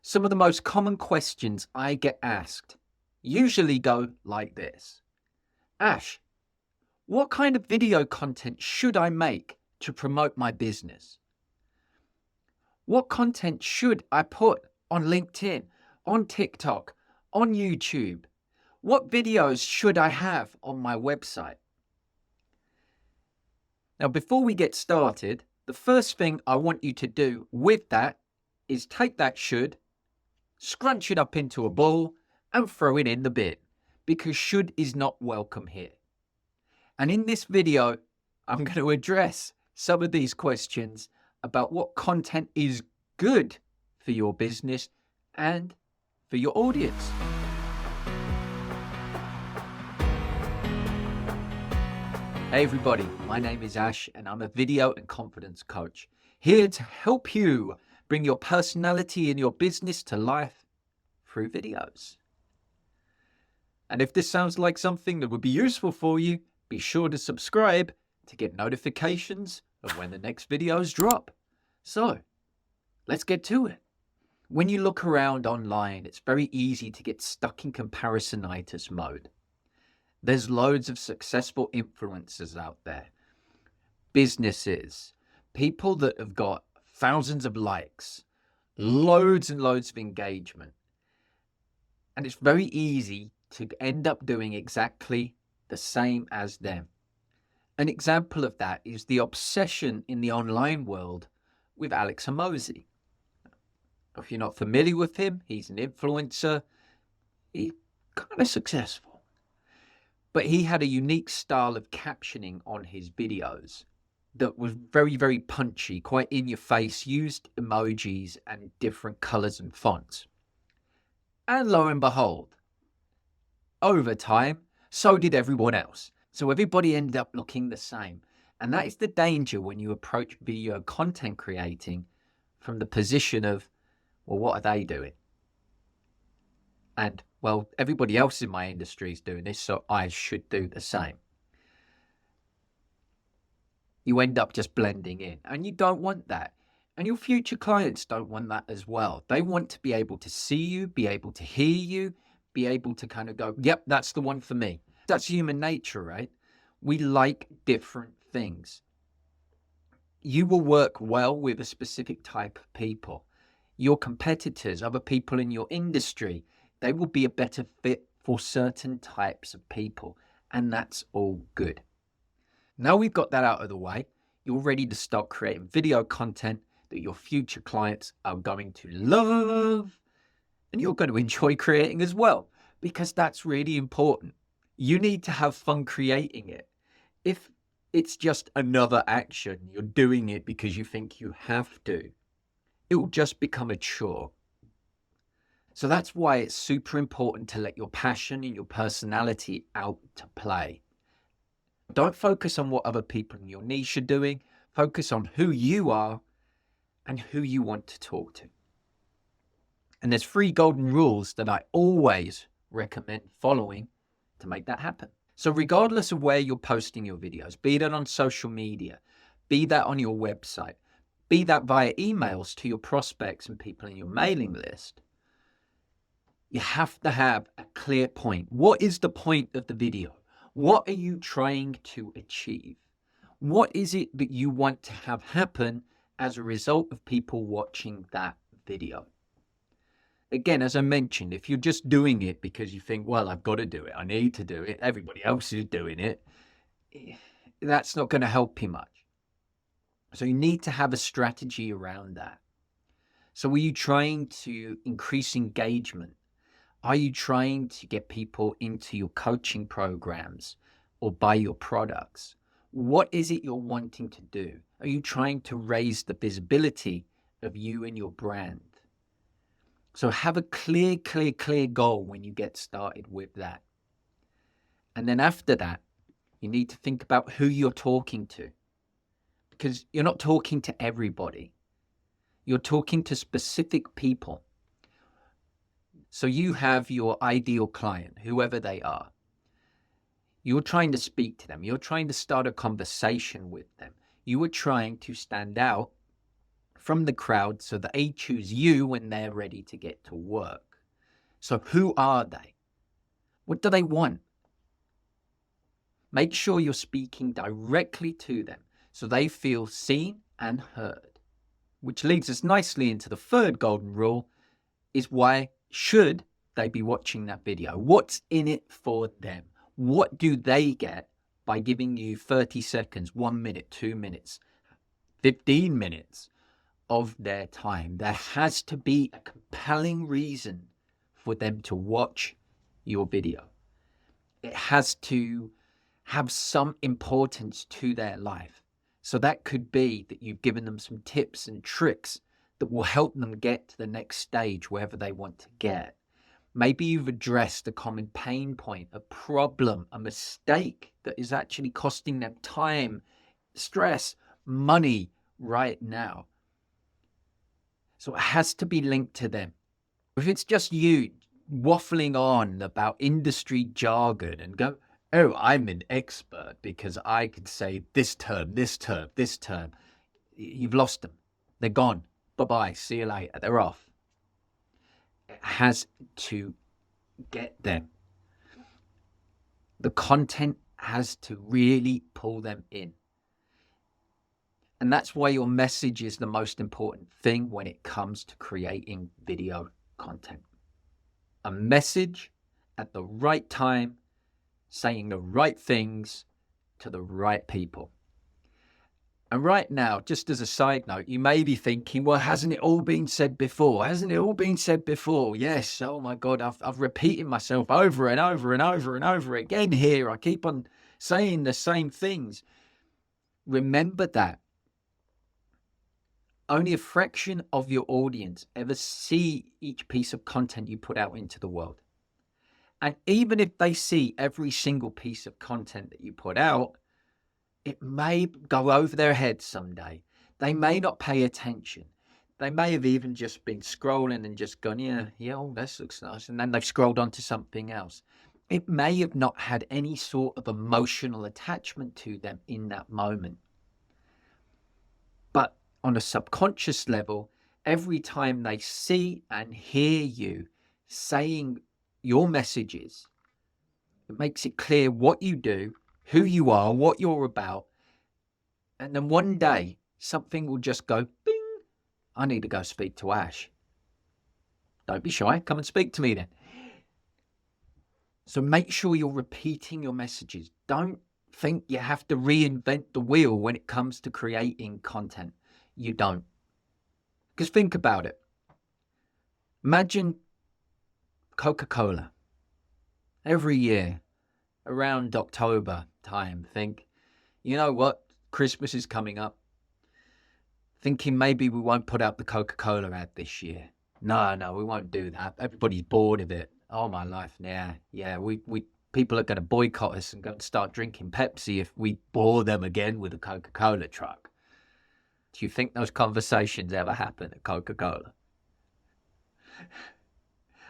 Some of the most common questions I get asked usually go like this. Ash, what kind of video content should I make to promote my business? What content should I put on LinkedIn, on TikTok, on YouTube? What videos should I have on my website? Now, before we get started, the first thing I want you to do with that is take that should, scrunch it up into a ball, and throw it in the bin, because should is not welcome here. And in this video, I'm going to address some of these questions about what content is good for your business and for your audience. Hey everybody, my name is Ash and I'm a video and confidence coach, here to help you bring your personality and your business to life through videos. And if this sounds like something that would be useful for you, be sure to subscribe to get notifications of when the next videos drop. So, let's get to it. When you look around online, it's very easy to get stuck in comparisonitis mode. There's loads of successful influencers out there, businesses, people that have got thousands of likes, loads and loads of engagement. And it's very easy to end up doing exactly the same as them. An example of that is the obsession in the online world with Alex Hormozi. If you're not familiar with him, he's an influencer. He's kind of successful. But he had a unique style of captioning on his videos that was very, very punchy, quite in your face, used emojis and different colors and fonts. And lo and behold, over time, so did everyone else. So everybody ended up looking the same. And that is the danger when you approach video content creating from the position of, well, what are they doing? And, well, everybody else in my industry is doing this, so I should do the same. You end up just blending in, and you don't want that. And your future clients don't want that as well. They want to be able to see you, be able to hear you, be able to kind of go, yep, that's the one for me. That's human nature, right? We like different things. You will work well with a specific type of people. Your competitors, other people in your industry, they will be a better fit for certain types of people, and that's all good. Now we've got that out of the way, you're ready to start creating video content that your future clients are going to love, and you're going to enjoy creating as well, because that's really important. You need to have fun creating it. If it's just another action, you're doing it because you think you have to, it will just become a chore. So that's why it's super important to let your passion and your personality out to play. Don't focus on what other people in your niche are doing. Focus on who you are and who you want to talk to. And there's 3 golden rules that I always recommend following to make that happen. So regardless of where you're posting your videos, be that on social media, be that on your website, be that via emails to your prospects and people in your mailing list, you have to have a clear point. What is the point of the video? What are you trying to achieve? What is it that you want to have happen as a result of people watching that video? Again, as I mentioned, if you're just doing it because you think, well, I've got to do it, I need to do it, everybody else is doing it, that's not going to help you much. So you need to have a strategy around that. So are you trying to increase engagement? Are you trying to get people into your coaching programs or buy your products? What is it you're wanting to do? Are you trying to raise the visibility of you and your brand? So have a clear goal when you get started with that. And then after that, you need to think about who you're talking to, because you're not talking to everybody. You're talking to specific people. So you have your ideal client, whoever they are. You're trying to speak to them. You're trying to start a conversation with them. You are trying to stand out from the crowd so that they choose you when they're ready to get to work. So who are they? What do they want? Make sure you're speaking directly to them so they feel seen and heard. Which leads us nicely into the third golden rule, is why should they be watching that video? What's in it for them? What do they get by giving you 30 seconds, 1 minute, 2 minutes, 15 minutes of their time? There has to be a compelling reason for them to watch your video. It has to have some importance to their life. So that could be that you've given them some tips and tricks that will help them get to the next stage, wherever they want to get. Maybe you've addressed a common pain point, a problem, a mistake that is actually costing them time, stress, money right now. So it has to be linked to them. If it's just you waffling on about industry jargon and go, oh, I'm an expert because I can say this term, this term, this term, you've lost them. They're gone. Bye-bye. See you later. They're off. It has to get them. The content has to really pull them in. And that's why your message is the most important thing when it comes to creating video content. A message at the right time, saying the right things to the right people. And right now, just as a side note, you may be thinking, well, hasn't it all been said before? Hasn't it all been said before? Yes. Oh my God, I've repeated myself over and over and over and over again here. I keep on saying the same things. Remember that only a fraction of your audience ever see each piece of content you put out into the world. And even if they see every single piece of content that you put out, it may go over their heads someday. They may not pay attention. They may have even just been scrolling and just gone, yeah, oh, this looks nice. And then they've scrolled on to something else. It may have not had any sort of emotional attachment to them in that moment. But on a subconscious level, every time they see and hear you saying your messages, it makes it clear what you do, who you are, what you're about. And then one day, something will just go, bing, I need to go speak to Ash. Don't be shy, come and speak to me then. So make sure you're repeating your messages. Don't think you have to reinvent the wheel when it comes to creating content. You don't. Because think about it. Imagine Coca-Cola. Every year, around October time, think, you know what, Christmas is coming up. Thinking maybe we won't put out the Coca-Cola ad this year. No, we won't do that. Everybody's bored of it. Oh my life, yeah. We people are going to boycott us and go and start drinking Pepsi if we bore them again with a Coca-Cola truck. Do you think those conversations ever happen at Coca-Cola?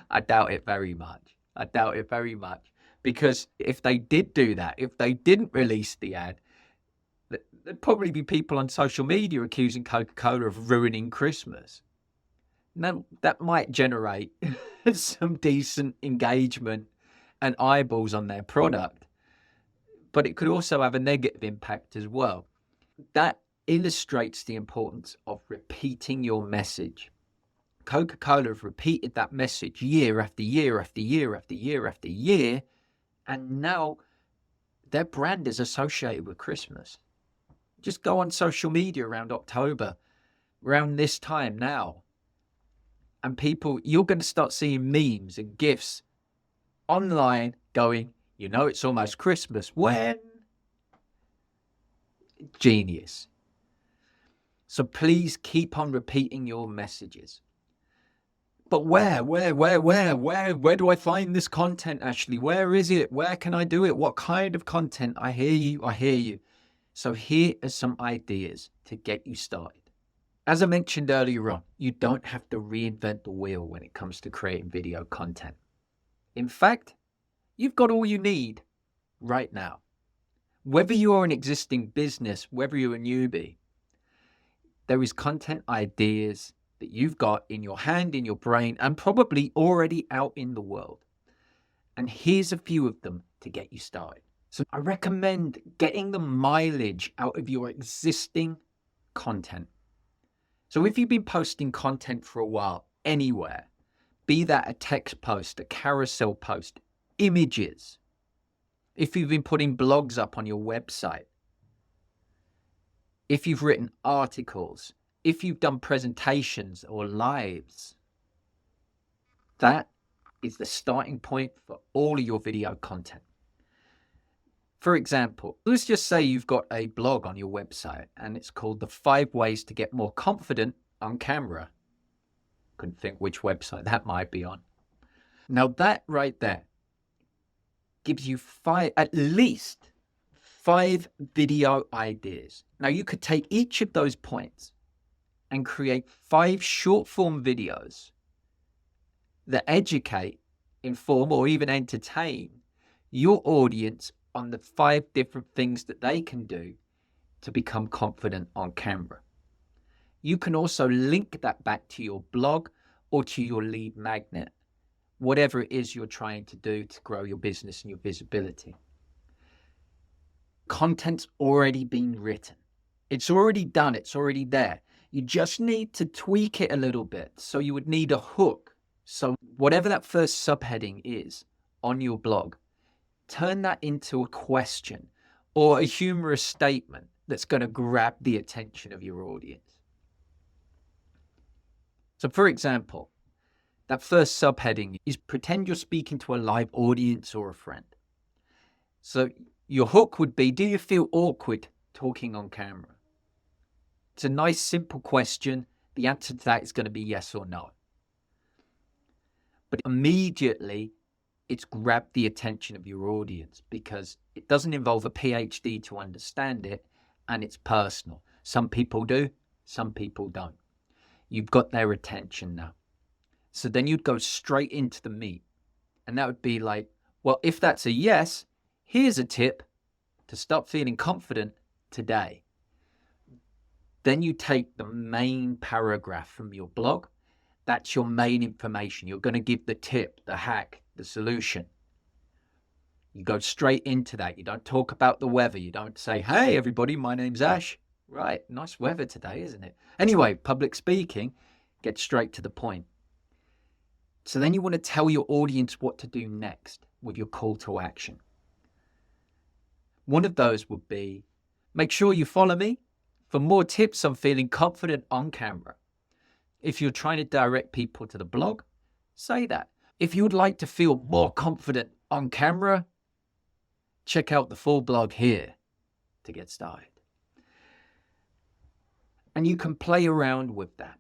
I doubt it very much. Because if they did do that, if they didn't release the ad, there'd probably be people on social media accusing Coca-Cola of ruining Christmas. Now, that might generate some decent engagement and eyeballs on their product, but it could also have a negative impact as well. That illustrates the importance of repeating your message. Coca-Cola have repeated that message year after year after year after year after year, and now their brand is associated with Christmas. Just go on social media around October, around this time now, and people, you're going to start seeing memes and GIFs online going, it's almost Christmas. When? Genius. So please keep on repeating your messages. But where do I find this content, Ashley? Where is it? Where can I do it? What kind of content? I hear you. So here are some ideas to get you started. As I mentioned earlier on, you don't have to reinvent the wheel when it comes to creating video content. In fact, you've got all you need right now. Whether you're an existing business, whether you're a newbie, There is content ideas that you've got in your hand, in your brain, and probably already out in the world. And here's a few of them to get you started. So I recommend getting the mileage out of your existing content. So if you've been posting content for a while anywhere, be that a text post, a carousel post, images, if you've been putting blogs up on your website, if you've written articles, if you've done presentations or lives, that is the starting point for all of your video content. For example, let's just say you've got a blog on your website and it's called the 5 Ways to Get More Confident on Camera. Couldn't think which website that might be on. Now that right there gives you at least 5 video ideas. Now you could take each of those points and create 5 short form videos that educate, inform, or even entertain your audience on the 5 different things that they can do to become confident on camera. You can also link that back to your blog or to your lead magnet, whatever it is you're trying to do to grow your business and your visibility. Content's already been written. It's already done. It's already there. You just need to tweak it a little bit. So you would need a hook. So whatever that first subheading is on your blog, turn that into a question or a humorous statement that's going to grab the attention of your audience. So for example, that first subheading is pretend you're speaking to a live audience or a friend. So your hook would be, do you feel awkward talking on camera? It's a nice, simple question. The answer to that is going to be yes or no. But immediately, it's grabbed the attention of your audience because it doesn't involve a PhD to understand it, and it's personal. Some people do, some people don't. You've got their attention now. So then you'd go straight into the meat. And that would be like, well, if that's a yes, here's a tip to start feeling confident today. Then you take the main paragraph from your blog. That's your main information. You're going to give the tip, the hack, the solution. You go straight into that. You don't talk about the weather. You don't say, hey, everybody, my name's Ash. Right, nice weather today, isn't it? Anyway, public speaking, get straight to the point. So then you want to tell your audience what to do next with your call to action. One of those would be, make sure you follow me for more tips on feeling confident on camera. If you're trying to direct people to the blog, say that. If you would like to feel more confident on camera, check out the full blog here to get started. And you can play around with that.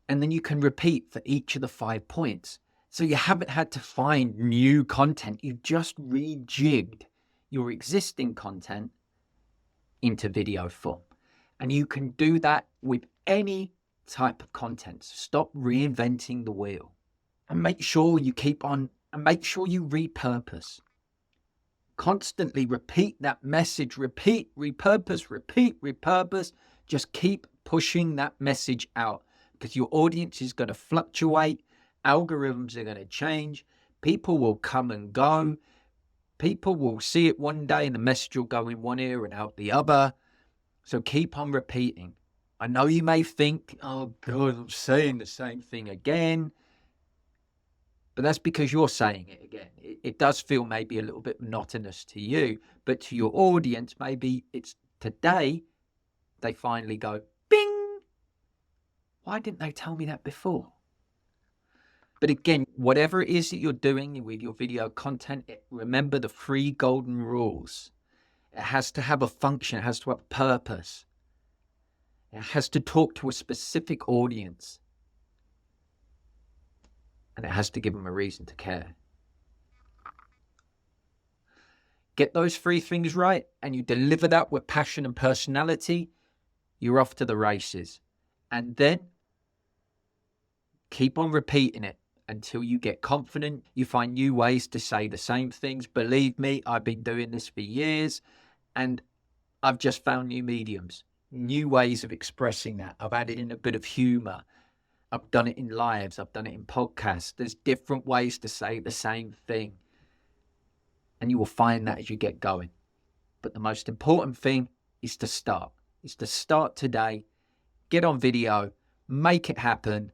And then you can repeat for each of the 5 points. So you haven't had to find new content. You've just rejigged your existing content into video form. And you can do that with any type of content. So stop reinventing the wheel and make sure you keep on and make sure you repurpose. Constantly repeat that message, repeat, repurpose. Just keep pushing that message out because your audience is going to fluctuate. Algorithms are going to change. People will come and go. People will see it one day and the message will go in one ear and out the other. So keep on repeating. I know you may think, oh God, I'm saying the same thing again. But that's because you're saying it again. It does feel maybe a little bit monotonous to you, but to your audience, maybe it's today they finally go, bing! Why didn't they tell me that before? But again, whatever it is that you're doing with your video content, remember the 3 golden rules. It has to have a function. It has to have a purpose. It has to talk to a specific audience. And it has to give them a reason to care. Get those 3 things right, and you deliver that with passion and personality, you're off to the races. And then keep on repeating it until you get confident. You find new ways to say the same things. Believe me, I've been doing this for years, and I've just found new mediums, new ways of expressing that. I've added in a bit of humor. I've done it in lives. I've done it in podcasts. There's different ways to say the same thing. And you will find that as you get going. But the most important thing is to start. Is to start today. Get on video. Make it happen.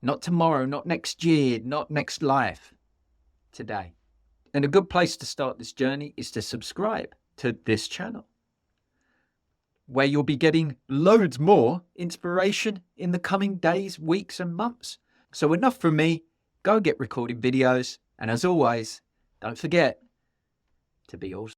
Not tomorrow, not next year, not next life. Today. And a good place to start this journey is to subscribe to this channel, where you'll be getting loads more inspiration in the coming days, weeks, and months. So enough from me. Go get recording videos. And as always, don't forget to be awesome.